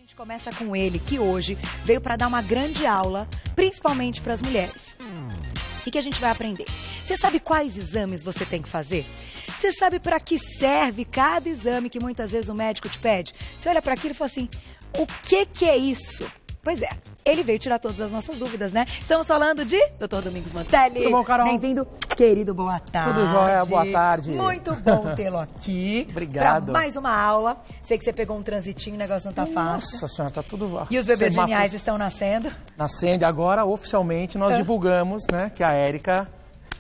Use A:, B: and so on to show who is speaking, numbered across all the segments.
A: gente começa com ele, que hoje veio para dar uma grande aula, principalmente para as mulheres. O que a gente vai aprender? Você sabe quais exames você tem que fazer? Você sabe para que serve cada exame que muitas vezes o médico te pede? Você olha para aquilo e fala assim, o que é isso? Pois é, ele veio tirar todas as nossas dúvidas, né? Estamos falando de Dr. Domingos Mantelli.
B: Tudo bom, Carol?
A: Bem-vindo, querido, boa tarde.
B: Tudo jóia, boa tarde.
A: Muito bom tê-lo aqui.
B: Obrigado.
A: Pra mais uma aula. Sei que você pegou um transitinho, o negócio não tá fácil.
B: Nossa senhora, tá tudo...
A: E os bebês geniais estão nascendo?
B: Nascendo. Agora, oficialmente, nós divulgamos, né, que a Érica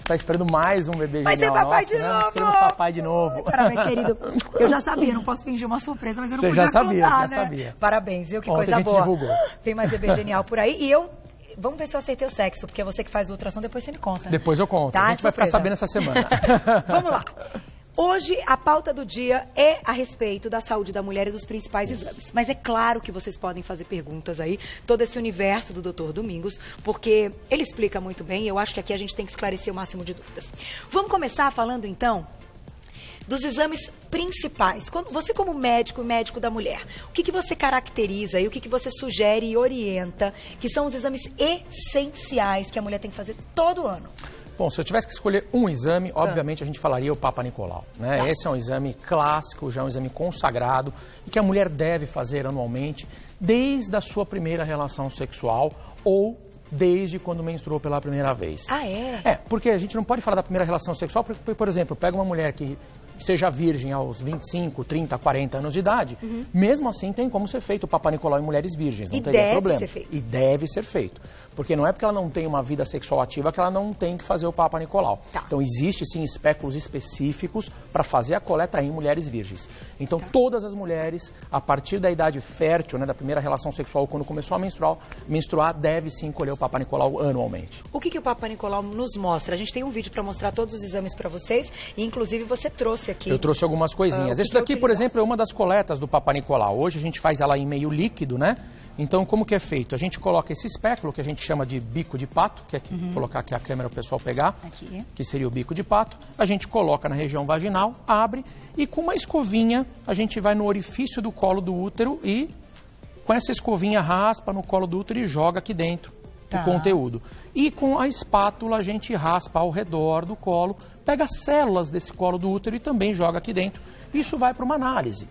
B: está esperando mais um bebê
A: Vai
B: genial
A: ser papai
B: nosso,
A: de
B: né?
A: novo!
B: Nós teremos papai de novo.
A: Parabéns, querido. Eu já sabia, não posso fingir uma surpresa, mas eu não
B: Você
A: podia
B: já sabia,
A: contar,
B: já
A: né?
B: sabia.
A: Parabéns, viu? Que
B: Ontem
A: coisa
B: a gente
A: boa.
B: divulgou.
A: Tem mais bebê genial por aí. E eu... Vamos ver se eu acertei o sexo, porque é você que faz o ultrassom, depois você me conta.
B: Depois eu conto.
A: Tá?
B: A gente vai ficar sabendo essa semana.
A: Vamos lá. Hoje, a pauta do dia é a respeito da saúde da mulher e dos principais exames. Mas é claro que vocês podem fazer perguntas aí, todo esse universo do Dr. Domingos, porque ele explica muito bem e eu acho que aqui a gente tem que esclarecer o máximo de dúvidas. Vamos começar falando, então, dos exames principais. Você como médico da mulher, o que você caracteriza e o que você sugere e orienta, que são os exames essenciais que a mulher tem que fazer todo ano?
B: Bom, se eu tivesse que escolher um exame, obviamente a gente falaria o Papa Nicolau, né?
A: Tá.
B: Esse é um exame clássico, já é um exame consagrado e que a mulher deve fazer anualmente desde a sua primeira relação sexual ou desde quando menstruou pela primeira vez.
A: Ah, é?
B: É, porque a gente não pode falar da primeira relação sexual, porque, por exemplo, pega uma mulher que seja virgem aos 25, 30, 40 anos de idade, mesmo assim tem como ser feito o Papa Nicolau em mulheres virgens, não teria problema.
A: Ser feito.
B: E deve ser feito. Porque não é porque ela não tem uma vida sexual ativa que ela não tem que fazer o Papa Nicolau.
A: Tá.
B: Então existe sim espéculos específicos para fazer a coleta em mulheres virgens. Então todas as mulheres, a partir da idade fértil, né, da primeira relação sexual, quando começou a menstruar, deve sim colher o Papa Nicolau anualmente.
A: O que o Papa Nicolau nos mostra? A gente tem um vídeo para mostrar todos os exames para vocês e inclusive você trouxe aqui.
B: Eu trouxe algumas coisinhas. Isso daqui, por exemplo, é uma das coletas do Papa Nicolau. Hoje a gente faz ela em meio líquido, né? Então, como que é feito? A gente coloca esse espéculo, que a gente chama de bico de pato, que é aqui, colocar aqui a câmera para o pessoal pegar,
A: Aqui.
B: que seria o bico de pato. A gente coloca na região vaginal, abre e com uma escovinha a gente vai no orifício do colo do útero e com essa escovinha raspa no colo do útero e joga aqui dentro o conteúdo. E com a espátula a gente raspa ao redor do colo, pega células desse colo do útero e também joga aqui dentro. Isso vai para uma análise.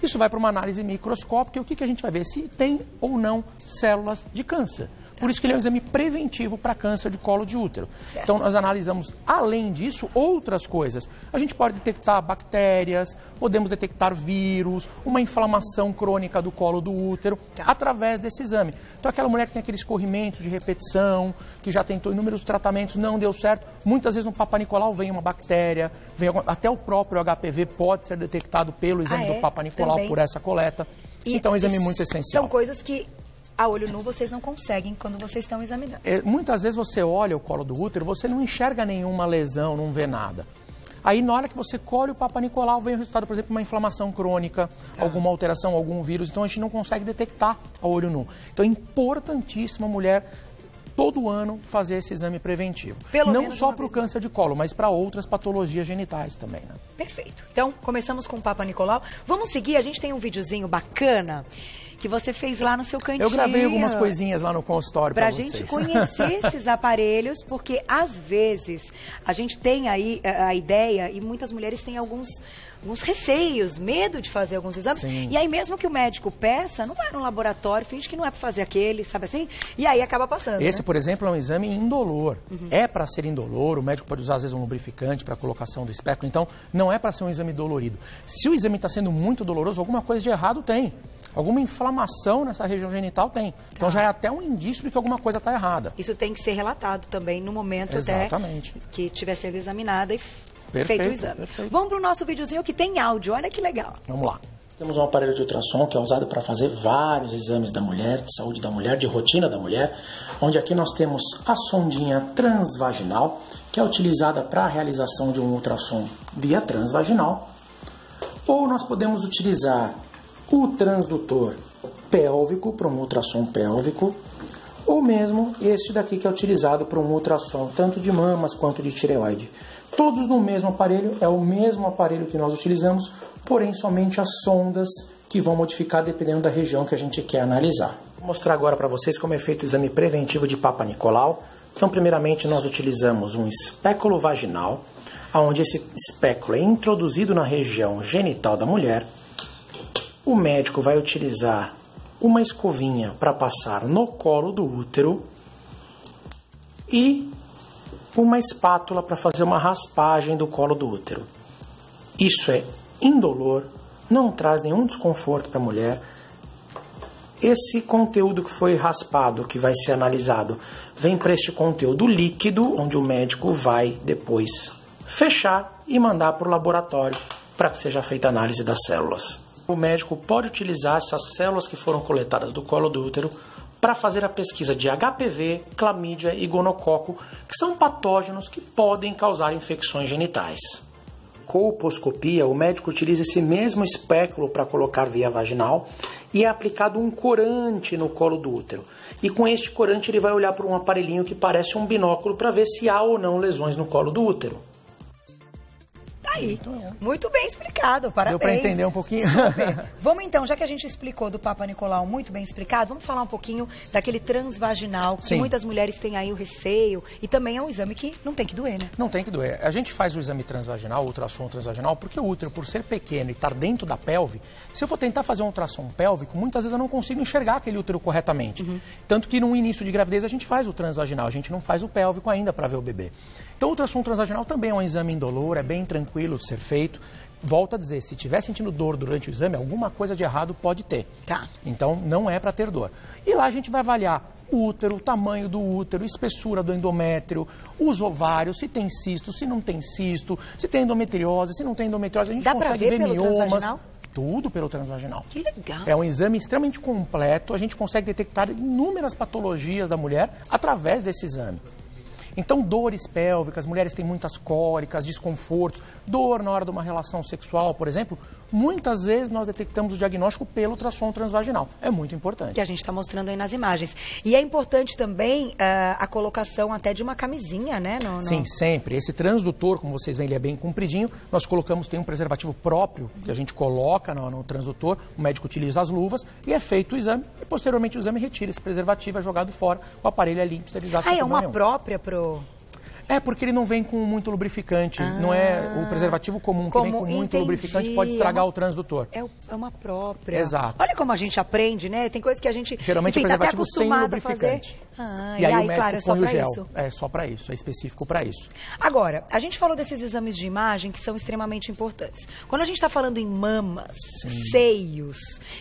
B: Isso vai para uma análise microscópica e o que a gente vai ver? Se tem ou não células de câncer. Por isso que ele é um exame preventivo para câncer de colo de útero.
A: Certo.
B: Então, nós analisamos, além disso, outras coisas. A gente pode detectar bactérias, podemos detectar vírus, uma inflamação crônica do colo do útero, através desse exame. Então, aquela mulher que tem aquele escorrimento de repetição, que já tentou inúmeros tratamentos, não deu certo, muitas vezes no Papa Nicolau vem uma bactéria, até o próprio HPV pode ser detectado pelo exame do Papa Nicolau,
A: também.
B: por essa coleta. Então, é um exame muito essencial.
A: São coisas que a olho nu vocês não conseguem quando vocês estão examinando.
B: Muitas vezes você olha o colo do útero, você não enxerga nenhuma lesão, não vê nada. Aí na hora que você colhe o Papa Nicolau, vem o resultado, por exemplo, uma inflamação crônica, alguma alteração, algum vírus, então a gente não consegue detectar a olho nu. Então é importantíssimo a mulher todo ano fazer esse exame preventivo. Não só para o câncer de colo, mas para outras patologias genitais também, né?
A: Perfeito. Então, começamos com o Papa Nicolau. Vamos seguir, a gente tem um videozinho bacana que você fez lá no seu cantinho.
B: Eu gravei algumas coisinhas lá no consultório para vocês.
A: Pra gente conhecer esses aparelhos, porque às vezes a gente tem aí a ideia e muitas mulheres têm alguns receios, medo de fazer alguns exames.
B: Sim.
A: E aí mesmo que o médico peça, não vai no laboratório, finge que não é para fazer aquele, sabe assim? E aí acaba passando.
B: Esse,
A: né?
B: por exemplo, é um exame indolor. É para ser indolor, o médico pode usar às vezes um lubrificante para a colocação do espéculo, então não é para ser um exame dolorido. Se o exame está sendo muito doloroso, alguma coisa de errado tem. Alguma inflamação nessa região genital tem. Então já é até um indício de que alguma coisa está errada.
A: Isso tem que ser relatado também no momento
B: Exatamente.
A: até que estiver sendo examinada e
B: Perfeito,
A: feito o exame.
B: Perfeito.
A: Vamos para o nosso videozinho que tem áudio, olha que legal.
B: Vamos lá.
C: Temos um aparelho de ultrassom que é usado para fazer vários exames da mulher, de saúde da mulher, de rotina da mulher, onde aqui nós temos a sondinha transvaginal, que é utilizada para a realização de um ultrassom via transvaginal, ou nós podemos utilizar o transdutor pélvico para um ultrassom pélvico, ou mesmo este daqui que é utilizado para um ultrassom tanto de mamas quanto de tireoide. Todos no mesmo aparelho, é o mesmo aparelho que nós utilizamos, porém somente as sondas que vão modificar dependendo da região que a gente quer analisar. Vou mostrar agora para vocês como é feito o exame preventivo de Papa Nicolau. Então, primeiramente, nós utilizamos um espéculo vaginal, onde esse espéculo é introduzido na região genital da mulher. O médico vai utilizar uma escovinha para passar no colo do útero e uma espátula para fazer uma raspagem do colo do útero. Isso é indolor, não traz nenhum desconforto para a mulher. Esse conteúdo que foi raspado, que vai ser analisado, vem para este conteúdo líquido, onde o médico vai depois fechar e mandar para o laboratório para que seja feita a análise das células. O médico pode utilizar essas células que foram coletadas do colo do útero para fazer a pesquisa de HPV, clamídia e gonococo, que são patógenos que podem causar infecções genitais. Colposcopia, o médico utiliza esse mesmo espéculo para colocar via vaginal e é aplicado um corante no colo do útero. E com este corante ele vai olhar para um aparelhinho que parece um binóculo para ver se há ou não lesões no colo do útero.
A: Aí, muito bem explicado, parabéns.
B: Deu para entender um pouquinho?
A: Super. Vamos então, já que a gente explicou do Papa Nicolau muito bem explicado, vamos falar um pouquinho daquele transvaginal, que
B: Sim.
A: muitas mulheres têm aí o receio, e também é um exame que não tem que doer, né?
B: Não tem que doer. A gente faz o exame transvaginal, o ultrassom transvaginal, porque o útero, por ser pequeno e estar dentro da pelve, se eu for tentar fazer um ultrassom pélvico, muitas vezes eu não consigo enxergar aquele útero corretamente. Tanto que no início de gravidez a gente faz o transvaginal, a gente não faz o pélvico ainda para ver o bebê. Então o ultrassom transvaginal também é um exame indolor, é bem tranquilo de ser feito. Volto a dizer, se estiver sentindo dor durante o exame, alguma coisa de errado pode ter.
A: Tá.
B: Então não é para ter dor. E lá a gente vai avaliar o útero, o tamanho do útero, espessura do endométrio, os ovários, se tem cisto, se não tem cisto, se tem endometriose, se não tem endometriose, a gente consegue ver miomas.
A: Transvaginal?
B: Tudo pelo transvaginal.
A: Que legal.
B: É um exame extremamente completo, a gente consegue detectar inúmeras patologias da mulher através desse exame. Então, dores pélvicas, mulheres têm muitas cólicas, desconfortos, dor na hora de uma relação sexual, por exemplo, muitas vezes nós detectamos o diagnóstico pelo ultrassom transvaginal. É muito importante.
A: Que a gente está mostrando aí nas imagens. E é importante também a colocação até de uma camisinha, né?
B: Sim, sempre. Esse transdutor, como vocês veem, ele é bem compridinho. Nós colocamos, tem um preservativo próprio que a gente coloca no transdutor, o médico utiliza as luvas e é feito o exame. E posteriormente o exame retira esse preservativo, é jogado fora, o aparelho é limpo, esterilizado.
A: É uma própria pro...
B: É, porque ele não vem com muito lubrificante. Não é o preservativo comum, que vem com muito lubrificante, pode estragar o transdutor.
A: É uma própria.
B: Exato.
A: Olha como a gente aprende, né? Tem coisa que a gente,
B: geralmente
A: enfim,
B: preservativo
A: tá
B: sem lubrificante.
A: E aí
B: o médico
A: claro, é só
B: põe o
A: pra
B: gel.
A: isso.
B: É só para isso, é específico para isso.
A: Agora, a gente falou desses exames de imagem que são extremamente importantes. Quando a gente está falando em mamas, seios,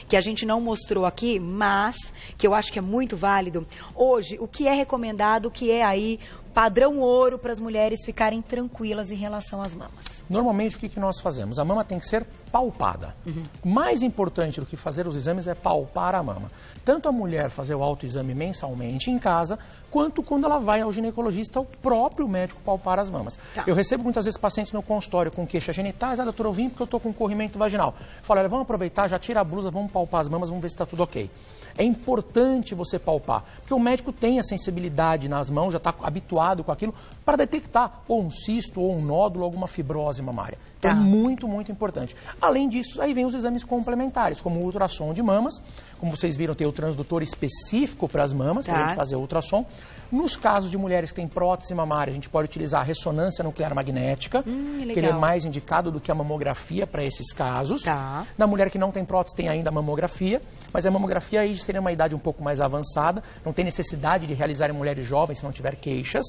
A: que a gente não mostrou aqui, mas que eu acho que é muito válido, hoje, o que é recomendado, o que é aí padrão ouro para as mulheres ficarem tranquilas em relação às mamas?
B: Normalmente, o que nós fazemos? A mama tem que ser palpada. Mais importante do que fazer os exames é palpar a mama. Tanto a mulher fazer o autoexame mensalmente em casa, quanto quando ela vai ao ginecologista, o próprio médico palpar as mamas.
A: Tá.
B: Eu recebo muitas vezes pacientes no consultório com queixas genitais, doutora, eu vim porque eu estou com corrimento vaginal. Falo, olha, vamos aproveitar, já tira a blusa, vamos palpar as mamas, vamos ver se está tudo ok. É importante você palpar, porque o médico tem a sensibilidade nas mãos, já está habituado com aquilo, para detectar ou um cisto, ou um nódulo, alguma fibrose mamária. Então, é muito, muito importante. Além disso, aí vem os exames complementares, como o ultrassom de mamas. Como vocês viram, tem o transdutor específico para as mamas, para a gente fazer o ultrassom. Nos casos de mulheres que têm prótese mamária, a gente pode utilizar a ressonância nuclear magnética, que ele é mais indicado do que a mamografia para esses casos.
A: Tá.
B: Na mulher que não tem prótese, tem ainda a mamografia, mas a mamografia aí seria uma idade um pouco mais avançada, não tem necessidade de realizar em mulheres jovens se não tiver queixas.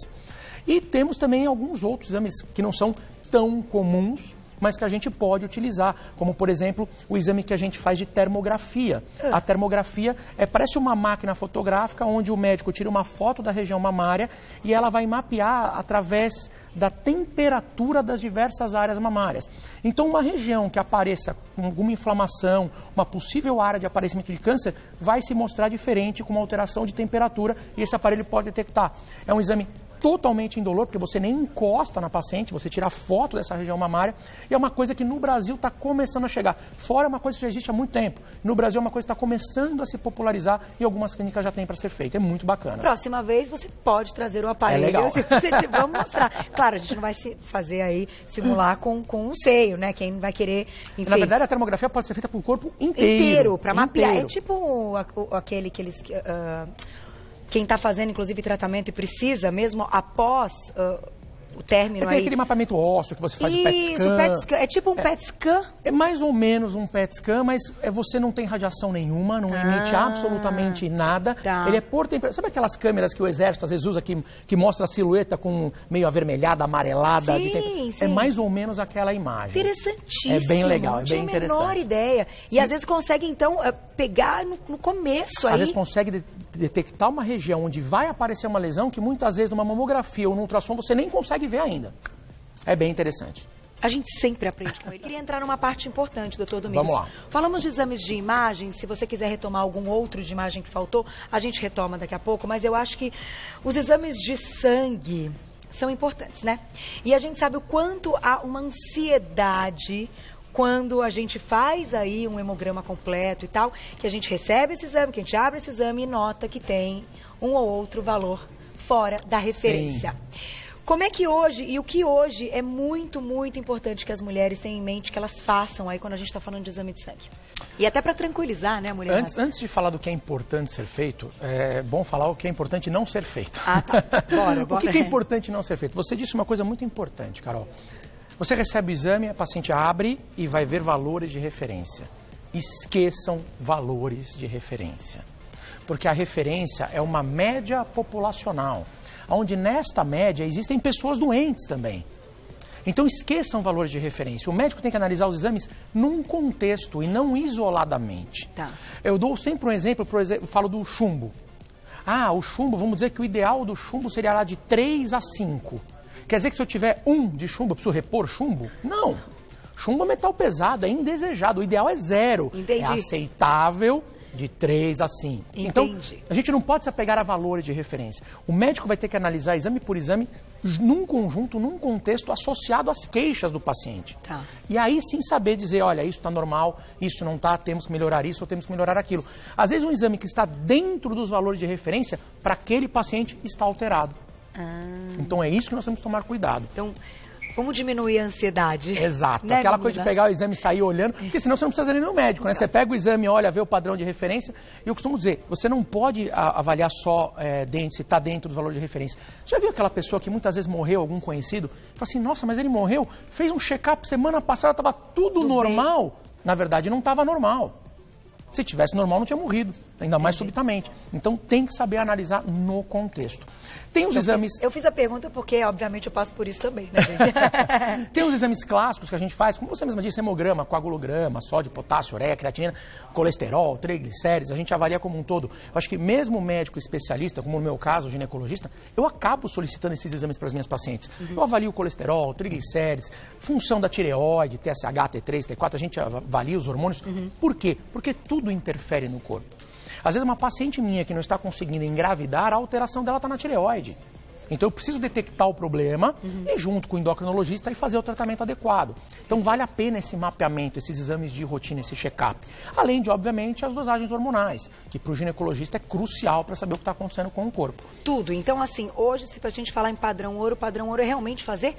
B: E temos também alguns outros exames que não são tão comuns, mas que a gente pode utilizar, como, por exemplo, o exame que a gente faz de termografia. A termografia parece uma máquina fotográfica onde o médico tira uma foto da região mamária e ela vai mapear através da temperatura das diversas áreas mamárias. Então, uma região que apareça com alguma inflamação, uma possível área de aparecimento de câncer, vai se mostrar diferente com uma alteração de temperatura e esse aparelho pode detectar. É um exame totalmente indolor, porque você nem encosta na paciente, você tira foto dessa região mamária, e é uma coisa que no Brasil está começando a chegar. Fora é uma coisa que já existe há muito tempo. No Brasil é uma coisa que está começando a se popularizar e algumas clínicas já têm para ser feita. É muito bacana.
A: Próxima vez você pode trazer o aparelho.
B: É legal.
A: Se você tiver, vamos mostrar. Claro, a gente não vai se fazer aí, simular com o seio, né? Quem vai querer, enfim.
B: Na verdade, a termografia pode ser feita para o corpo inteiro.
A: Para mapear. É tipo aquele que eles... quem está fazendo, inclusive, tratamento e precisa, mesmo após o término
B: Tem aquele mapeamento ósseo que você faz o PET scan.
A: Isso, o PET scan. É tipo um PET scan?
B: É mais ou menos um PET scan, mas você não tem radiação nenhuma, não emite absolutamente nada.
A: Tá.
B: Ele é por temperatura. Sabe aquelas câmeras que o exército às vezes usa que mostra a silhueta com meio avermelhada, amarelada?
A: Sim.
B: É mais ou menos aquela imagem.
A: Interessantíssimo.
B: É bem legal, é bem interessante.
A: Não tinha a menor ideia. E às vezes consegue, então, pegar no começo aí.
B: Às vezes consegue detectar uma região onde vai aparecer uma lesão que muitas vezes numa mamografia ou num ultrassom você nem consegue ver ainda. É bem interessante.
A: A gente sempre aprende com ele. Queria entrar numa parte importante, doutor Domingos.
B: Vamos lá.
A: Falamos de exames de imagem. Se você quiser retomar algum outro de imagem que faltou, a gente retoma daqui a pouco. Mas eu acho que os exames de sangue são importantes, né? E a gente sabe o quanto há uma ansiedade quando a gente faz aí um hemograma completo e tal, que a gente recebe esse exame, que a gente abre esse exame e nota que tem um ou outro valor fora da referência. Sim. Como é que hoje, e o que hoje é muito, muito importante que as mulheres tenham em mente que elas façam aí quando a gente está falando de exame de sangue? E até para tranquilizar, né, a mulher?
B: Antes de falar do que é importante ser feito, é bom falar o que é importante não ser feito.
A: Ah, tá. Bora.
B: O que é importante não ser feito? Você disse uma coisa muito importante, Carol. Você recebe o exame, a paciente abre e vai ver valores de referência. Esqueçam valores de referência. Porque a referência é uma média populacional, onde nesta média existem pessoas doentes também. Então esqueçam valores de referência. O médico tem que analisar os exames num contexto e não isoladamente.
A: Tá.
B: Eu dou sempre um exemplo, por exemplo, eu falo do chumbo. O chumbo, vamos dizer que o ideal do chumbo seria lá de 3 a 5. Quer dizer que se eu tiver 1 de chumbo, eu preciso repor chumbo? Não. Chumbo é metal pesado, é indesejado. O ideal é 0.
A: Entendi.
B: É aceitável de 3 a 5.
A: Entendi.
B: Então, a gente não pode se apegar a valores de referência. O médico vai ter que analisar exame por exame num conjunto, num contexto associado às queixas do paciente.
A: Tá.
B: E aí sim saber dizer, olha, isso está normal, isso não está, temos que melhorar isso ou temos que melhorar aquilo. Às vezes um exame que está dentro dos valores de referência, para aquele paciente está alterado. Então é isso que nós temos que tomar cuidado.
A: Então, vamos diminuir a ansiedade.
B: Exato.
A: Né,
B: aquela coisa de pegar o exame e sair olhando, porque senão você não precisa ir no médico, né? Você pega o exame, olha, vê o padrão de referência. E eu costumo dizer, você não pode avaliar só se está dentro dos valores de referência. Já viu aquela pessoa que muitas vezes morreu, algum conhecido? Fala assim, nossa, mas ele morreu, fez um check-up semana passada, estava tudo normal. Bem. Na verdade, não estava normal. Se tivesse normal, não tinha morrido, ainda mais subitamente. Então, tem que saber analisar no contexto. Tem os exames...
A: Eu fiz a pergunta porque, obviamente, eu passo por isso também, né, gente?
B: Tem os exames clássicos que a gente faz, como você mesma disse, hemograma, coagulograma, sódio, potássio, ureia, creatinina, colesterol, triglicérides, a gente avalia como um todo. Eu acho que mesmo o médico especialista, como no meu caso, o ginecologista, eu acabo solicitando esses exames para as minhas pacientes. Eu avalio o colesterol, triglicérides, função da tireoide, TSH, T3, T4, a gente avalia os hormônios. Por quê? Porque tudo interfere no corpo. Às vezes uma paciente minha que não está conseguindo engravidar, a alteração dela está na tireoide. Então eu preciso detectar o problema e junto com o endocrinologista e fazer o tratamento adequado. Então vale a pena esse mapeamento, esses exames de rotina, esse check-up. Além de, obviamente, as dosagens hormonais, que para o ginecologista é crucial para saber o que está acontecendo com o corpo.
A: Tudo. Então, assim, hoje, se a gente falar em padrão ouro é realmente fazer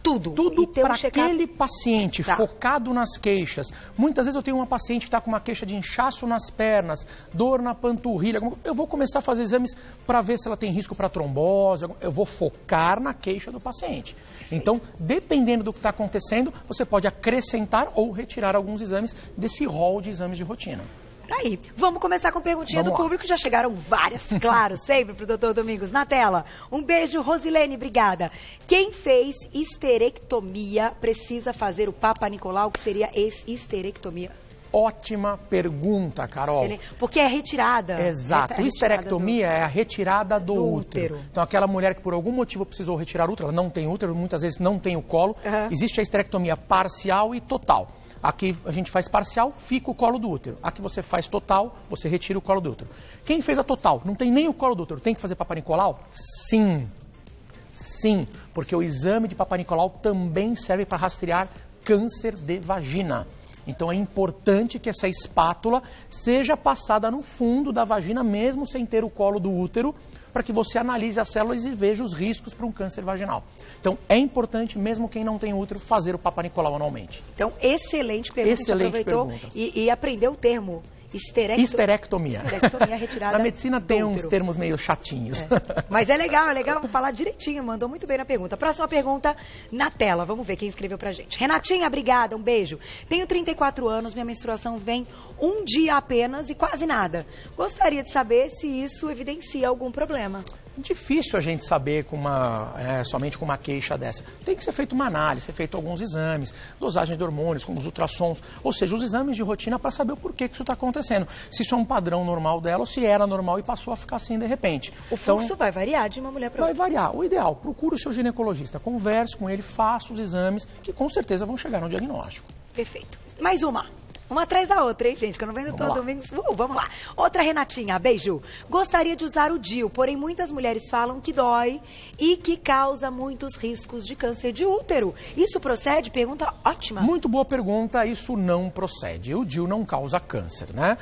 A: tudo
B: para aquele paciente focado nas queixas. Muitas vezes eu tenho uma paciente que está com uma queixa de inchaço nas pernas, dor na panturrilha. Eu vou começar a fazer exames para ver se ela tem risco para trombose. Eu vou focar na queixa do paciente. Então, dependendo do que está acontecendo, você pode acrescentar ou retirar alguns exames desse rol de exames de rotina.
A: Tá aí. Vamos começar com perguntinha do público. Já chegaram várias, claro, sempre pro doutor Domingos na tela. Um beijo, Rosilene, obrigada. Quem fez histerectomia precisa fazer o Papa Nicolau, que seria histerectomia?
B: Ótima pergunta, Carol.
A: Porque é retirada.
B: Exato. Histerectomia é a retirada do útero. Então, aquela mulher que por algum motivo precisou retirar o útero, ela não tem útero, muitas vezes não tem o colo. Existe a histerectomia parcial e total. Aqui a gente faz parcial, fica o colo do útero. Aqui você faz total, você retira o colo do útero. Quem fez a total, não tem nem o colo do útero, tem que fazer Papa Nicolau? Sim. Sim, porque o exame de Papa Nicolau também serve para rastrear câncer de vagina. Então é importante que essa espátula seja passada no fundo da vagina, mesmo sem ter o colo do útero, para que você analise as células e veja os riscos para um câncer vaginal. Então é importante, mesmo quem não tem útero, fazer o Papa Nicolau anualmente.
A: Então, excelente pergunta.
B: Excelente
A: pergunta. E aprendeu o termo.
B: Histerectomia.
A: Histerectomia retirada.
B: Na medicina tem uns termos meio chatinhos.
A: Mas é legal falar direitinho, mandou muito bem na pergunta. Próxima pergunta na tela, vamos ver quem escreveu pra gente. Renatinha, obrigada, um beijo. Tenho 34 anos, minha menstruação vem um dia apenas e quase nada. Gostaria de saber se isso evidencia algum problema.
B: Difícil a gente saber somente com uma queixa dessa. Tem que ser feita uma análise, ser feito alguns exames, dosagens de hormônios, como os ultrassons, ou seja, os exames de rotina para saber o porquê que isso está acontecendo. Se isso é um padrão normal dela ou se era normal e passou a ficar assim de repente.
A: O fluxo vai variar de uma mulher para outra?
B: Vai variar. O ideal, procure o seu ginecologista, converse com ele, faça os exames que com certeza vão chegar no diagnóstico.
A: Perfeito. Mais uma. Uma atrás da outra, hein, gente? Que eu não vendo todo domingo. Vamos lá. Outra Renatinha, beijo. Gostaria de usar o DIU, porém muitas mulheres falam que dói e que causa muitos riscos de câncer de útero. Isso procede? Pergunta ótima.
B: Muito boa pergunta. Isso não procede. O DIU não causa câncer, né?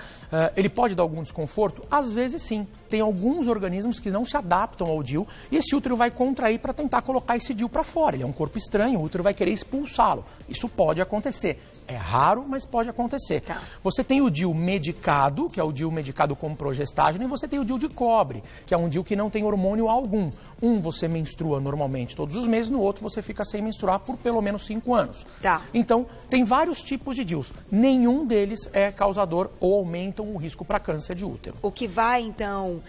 B: Ele pode dar algum desconforto? Às vezes sim. Tem alguns organismos que não se adaptam ao DIU e esse útero vai contrair para tentar colocar esse DIU para fora. Ele é um corpo estranho, o útero vai querer expulsá-lo. Isso pode acontecer. É raro, mas pode acontecer.
A: Tá.
B: Você tem o DIU medicado, que é o DIU medicado com progestágeno, e você tem o DIU de cobre, que é um DIU que não tem hormônio algum. Um você menstrua normalmente todos os meses, no outro você fica sem menstruar por pelo menos 5 anos.
A: Tá.
B: Então, tem vários tipos de DIUs. Nenhum deles é causador ou aumentam o risco para câncer de útero.
A: O que vai, então,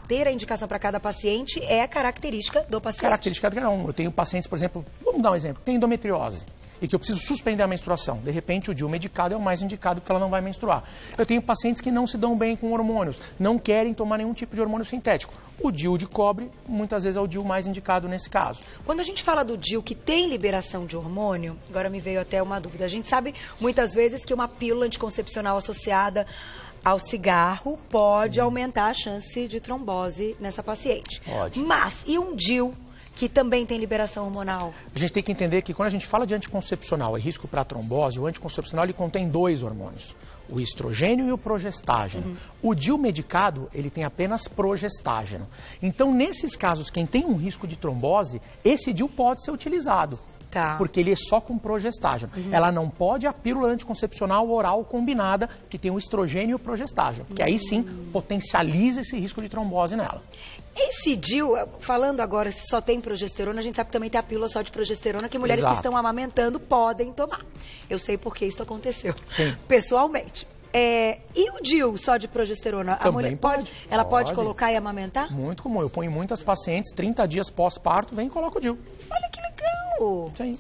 A: ter a indicação para cada paciente é a característica do paciente.
B: Característica de cada um. Eu tenho pacientes, por exemplo, vamos dar um exemplo, tem endometriose e que eu preciso suspender a menstruação. De repente, o DIU medicado é o mais indicado porque ela não vai menstruar. Eu tenho pacientes que não se dão bem com hormônios, não querem tomar nenhum tipo de hormônio sintético. O DIU de cobre, muitas vezes, é o DIU mais indicado nesse caso.
A: Quando a gente fala do DIU que tem liberação de hormônio, agora me veio até uma dúvida. A gente sabe, muitas vezes, que uma pílula anticoncepcional associada ao cigarro pode aumentar a chance de trombose nessa paciente.
B: Pode.
A: Mas, e um DIU que também tem liberação hormonal?
B: A gente tem que entender que quando a gente fala de anticoncepcional e risco para trombose, o anticoncepcional ele contém 2 hormônios, o estrogênio e o progestágeno. O DIU medicado, ele tem apenas progestágeno. Então, nesses casos, quem tem um risco de trombose, esse DIU pode ser utilizado.
A: Tá.
B: Porque ele é só com progestágeno. Ela não pode a pílula anticoncepcional oral combinada, que tem o estrogênio e o progestágeno, que aí sim potencializa esse risco de trombose nela.
A: Esse DIU, falando agora se só tem progesterona, a gente sabe que também tem a pílula só de progesterona que mulheres que estão amamentando podem tomar. Eu sei porque isso aconteceu.
B: Sim.
A: Pessoalmente. E o DIU só de progesterona?
B: Também
A: a mulher pode colocar e amamentar?
B: Muito comum. Eu ponho muitas pacientes, 30 dias pós-parto, vem e coloca o DIU.
A: Olha que legal!
B: Sim.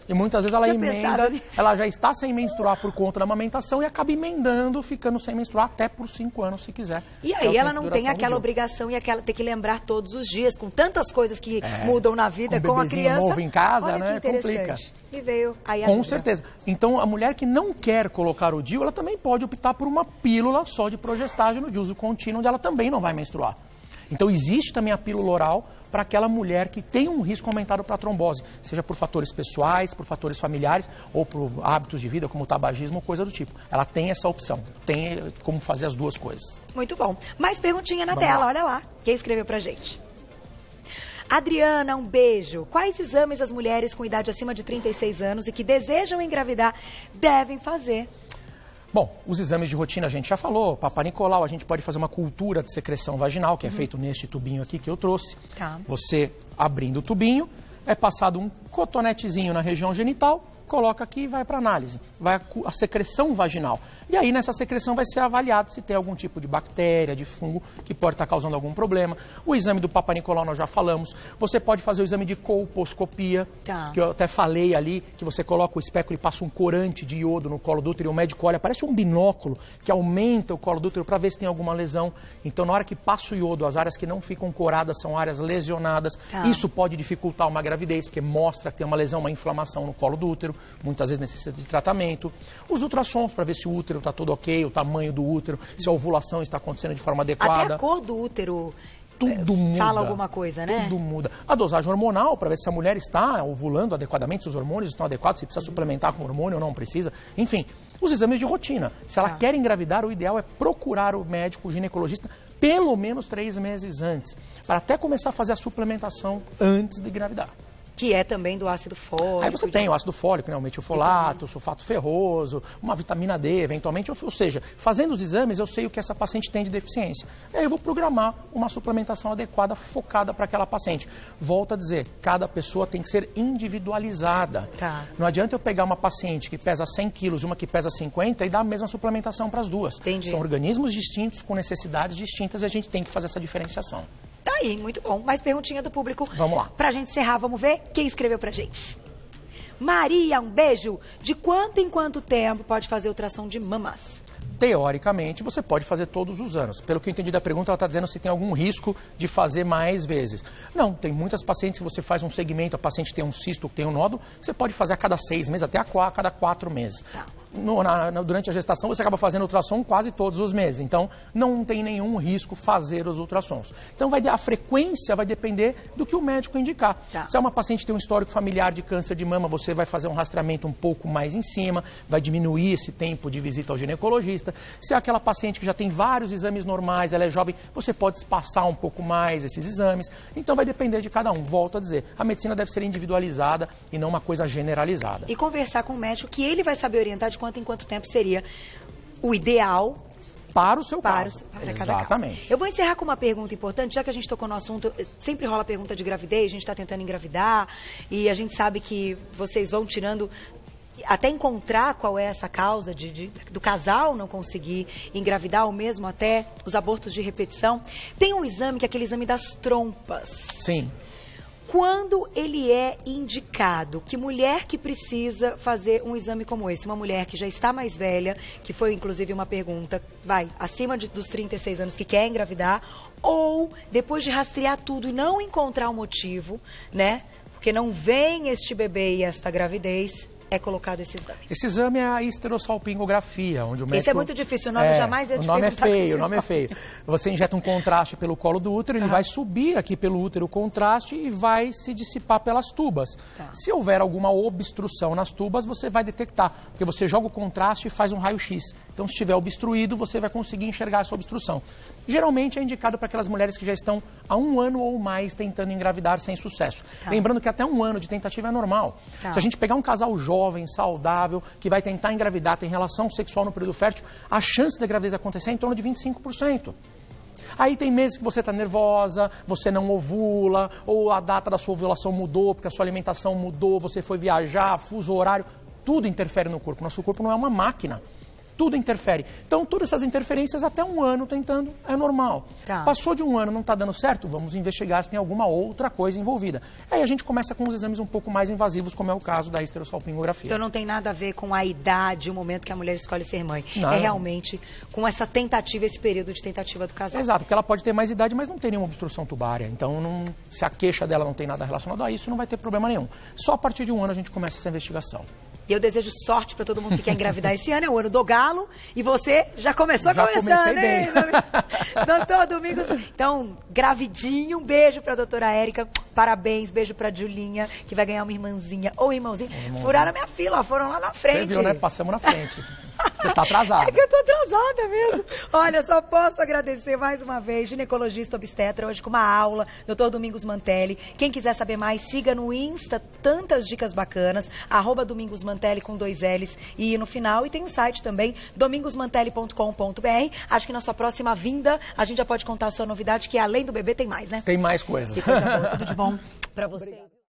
B: E muitas vezes ela emenda, ela já está sem menstruar por conta da amamentação e acaba emendando, ficando sem menstruar até por 5 anos, se quiser.
A: E aí ela não tem aquela obrigação e ter que lembrar todos os dias, com tantas coisas que mudam na vida com a criança.
B: Novo em casa,
A: olha,
B: né? Complica.
A: E veio aí a
B: Com certeza. Então, a mulher que não quer colocar o DIU, ela também pode optar por uma pílula só de progestágeno de uso contínuo, onde ela também não vai menstruar. Então, existe também a pílula oral para aquela mulher que tem um risco aumentado para trombose, seja por fatores pessoais, por fatores familiares ou por hábitos de vida, como o tabagismo ou coisa do tipo. Ela tem essa opção, tem como fazer as duas coisas.
A: Muito bom. Mais perguntinha na tela, olha lá. Quem escreveu pra gente? Adriana, um beijo. Quais exames as mulheres com idade acima de 36 anos e que desejam engravidar devem fazer?
B: Bom, os exames de rotina a gente já falou, Papa Nicolau, a gente pode fazer uma cultura de secreção vaginal, que é feito neste tubinho aqui que eu trouxe.
A: Tá.
B: Você abrindo o tubinho, é passado um cotonetezinho na região genital, coloca aqui e vai para análise. Vai a secreção vaginal. E aí nessa secreção vai ser avaliado se tem algum tipo de bactéria, de fungo, que pode estar causando algum problema. O exame do Papa Nicolau nós já falamos. Você pode fazer o exame de colposcopia, que eu até falei ali, que você coloca o espéculo e passa um corante de iodo no colo do útero e o médico olha, parece um binóculo que aumenta o colo do útero para ver se tem alguma lesão. Então na hora que passa o iodo, as áreas que não ficam coradas são áreas lesionadas. Isso pode dificultar uma gravidez, porque mostra que tem uma lesão, uma inflamação no colo do útero. Muitas vezes necessita de tratamento. Os ultrassons para ver se o útero está todo ok, o tamanho do útero, se a ovulação está acontecendo de forma adequada.
A: Até a cor do útero
B: tudo muda.
A: Fala alguma coisa, né?
B: Tudo muda. A dosagem hormonal, para ver se a mulher está ovulando adequadamente, se os hormônios estão adequados, se precisa suplementar com hormônio ou não precisa. Enfim, os exames de rotina. Se ela quer engravidar, o ideal é procurar o médico, o ginecologista, pelo menos 3 meses antes, para até começar a fazer a suplementação antes de engravidar.
A: Que é também do ácido fólico.
B: Aí você tem o ácido fólico, né, o metilfolato, o sulfato ferroso, uma vitamina D, eventualmente. Ou seja, fazendo os exames, eu sei o que essa paciente tem de deficiência. Aí eu vou programar uma suplementação adequada, focada para aquela paciente. Volto a dizer, cada pessoa tem que ser individualizada.
A: Tá.
B: Não adianta eu pegar uma paciente que pesa 100 quilos e uma que pesa 50 e dar a mesma suplementação para as duas.
A: Entendi.
B: São organismos distintos, com necessidades distintas, e a gente tem que fazer essa diferenciação.
A: Tá aí, muito bom. Mais perguntinha do público.
B: Vamos lá.
A: Pra gente encerrar, vamos ver quem escreveu pra gente. Maria, um beijo. De quanto em quanto tempo pode fazer ultrassom de mamas?
B: Teoricamente, você pode fazer todos os anos. Pelo que eu entendi da pergunta, ela está dizendo se tem algum risco de fazer mais vezes. Não, tem muitas pacientes que você faz um segmento, a paciente tem um cisto, tem um nódulo, você pode fazer a cada 6 meses, até a cada 4 meses.
A: Tá.
B: Durante a gestação, você acaba fazendo ultrassom quase todos os meses. Então, não tem nenhum risco fazer os ultrassons. Então, a frequência vai depender do que o médico indicar.
A: Tá.
B: Se é uma paciente que tem um histórico familiar de câncer de mama, você vai fazer um rastreamento um pouco mais em cima, vai diminuir esse tempo de visita ao ginecologista. Se é aquela paciente que já tem vários exames normais, ela é jovem, você pode espaçar um pouco mais esses exames. Então, vai depender de cada um. Volto a dizer, a medicina deve ser individualizada e não uma coisa generalizada.
A: E conversar com o médico, que ele vai saber orientar de quanto em quanto tempo seria o ideal
B: para o seu caso.
A: Para cada
B: Exatamente.
A: caso. Eu vou encerrar com uma pergunta importante, já que a gente tocou no assunto, sempre rola pergunta de gravidez, a gente está tentando engravidar e a gente sabe que vocês vão tirando até encontrar qual é essa causa do casal não conseguir engravidar ou mesmo até os abortos de repetição. Tem um exame que é aquele exame das trompas.
B: Sim.
A: Quando ele é indicado, que mulher que precisa fazer um exame como esse, uma mulher que já está mais velha, que foi inclusive uma pergunta, acima dos 36 anos que quer engravidar, ou depois de rastrear tudo e não encontrar o motivo, né? Porque não vem este bebê e esta gravidez, é colocado esse exame.
B: Esse exame é a histerosalpingografia, onde o médico...
A: Esse é muito difícil, o nome jamais ia te perguntar.
B: O nome é feio. Você injeta um contraste pelo colo do útero, ele vai subir aqui pelo útero o contraste e vai se dissipar pelas tubas. Tá. Se houver alguma obstrução nas tubas, você vai detectar, porque você joga o contraste e faz um raio-x. Então, se estiver obstruído, você vai conseguir enxergar essa obstrução. Geralmente é indicado para aquelas mulheres que já estão há 1 ano ou mais tentando engravidar sem sucesso. Tá. Lembrando que até 1 ano de tentativa é normal. Tá. Se a gente pegar um casal jovem, saudável, que vai tentar engravidar, tem relação sexual no período fértil, a chance da gravidez acontecer é em torno de 25%. Aí tem meses que você está nervosa, você não ovula, ou a data da sua ovulação mudou, porque a sua alimentação mudou, você foi viajar, fuso horário, tudo interfere no corpo. Nosso corpo não é uma máquina. Tudo interfere. Então, todas essas interferências até 1 ano tentando é normal. Tá. Passou de 1 ano, não está dando certo, vamos investigar se tem alguma outra coisa envolvida. Aí a gente começa com os exames um pouco mais invasivos, como é o caso da histerosalpingografia.
A: Então não tem nada a ver com a idade, o momento que a mulher escolhe ser mãe.
B: Não.
A: É realmente com essa tentativa, esse período de tentativa do casal.
B: Exato, porque ela pode ter mais idade, mas não tem nenhuma obstrução tubária. Então, se a queixa dela não tem nada relacionado a isso, não vai ter problema nenhum. Só a partir de 1 ano a gente começa essa investigação.
A: E eu desejo sorte para todo mundo que quer engravidar esse ano, é o ano do galo, e você já começou começando,
B: comecei bem.
A: Hein? Doutor Domingos, então, gravidinho, um beijo para a doutora Érica, parabéns, beijo para a Julinha, que vai ganhar uma irmãzinha ou irmãozinho. Furaram minha fila, foram lá na frente.
B: Você viu, né? Passamos na frente. Você tá atrasada.
A: É que eu tô atrasada mesmo. Olha, só posso agradecer mais uma vez, ginecologista obstetra, hoje com uma aula, doutor Domingos Mantelli. Quem quiser saber mais, siga no Insta, tantas dicas bacanas, @Domingos Mantelli com 2 L's e no final. E tem um site também, domingosmantelli.com.br. Acho que na sua próxima vinda, a gente já pode contar a sua novidade, que além do bebê tem mais, né?
B: Tem mais coisas.
A: Que coisa boa, tudo de bom pra vocês.